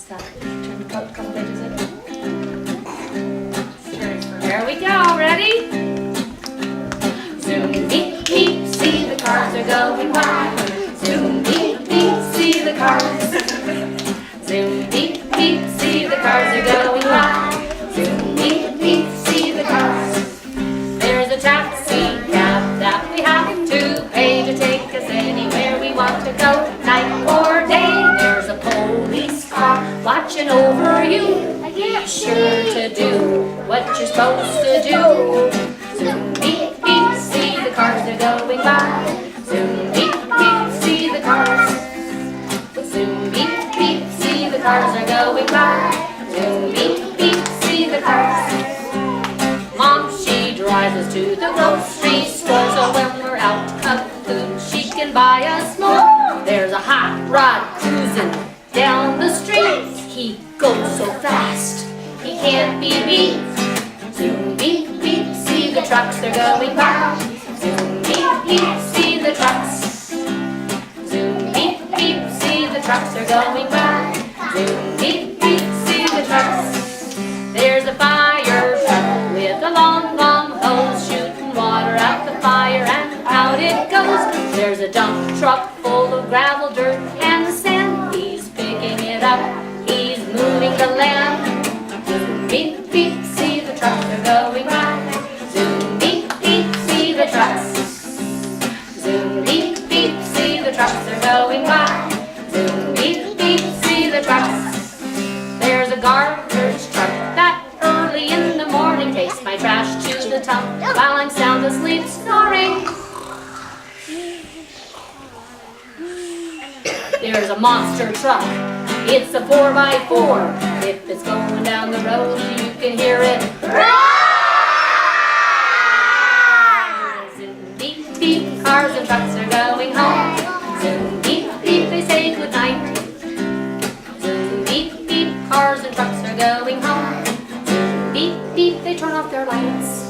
stop. Turn a couple pages in. There we go. Ready? Zoom, beep, beep, see the cars are going by. Zoom, beep, beep, see the cars. Zoom, beep, beep, see the cars are going by. Zoom, beep, beep, see the cars. There's a taxi cab that we have to pay to take us anywhere we want to go, night or day. There's a police car watching over you. Be sure to do what you're supposed to do. Zoom, beep, beep, see the cars are going by. Zoom, beep, beep, see the cars. Zoom, beep, beep, see the cars are going by. Zoom, beep, beep, see the cars. Mom, she drives us to the grocery store, so when we're out of food, she can buy us more. There's a hot rod cruising down the street. He goes so fast, he can't be beat. Zoom, beep, beep, see the trucks, they're going by. Zoom, beep, beep, see the trucks. Zoom, beep, beep, see the trucks are going by. Zoom, beep, beep, see the trucks. There's a fire truck with a long, long hose, shooting water at the fire and out it goes. There's a dump truck full of gravel, dirt and sand. He's picking it up, he's moving the land. Zoom, beep, beep, see the trucks are going by. Zoom, beep, beep, see the trucks. Zoom, beep, beep, see the trucks are going by. Zoom, beep, beep, see the trucks. There's a garbage truck that early in the morning takes my trash to the dump while I'm sound asleep snoring. There's a monster truck, it's a 4x4. If it's going down the road, you can hear it roar. Zoom, beep, beep, cars and trucks are going home. Zoom, beep, beep, they say goodnight. Zoom, beep, beep, cars and trucks are going home. Zoom, beep, beep, they turn off their lights.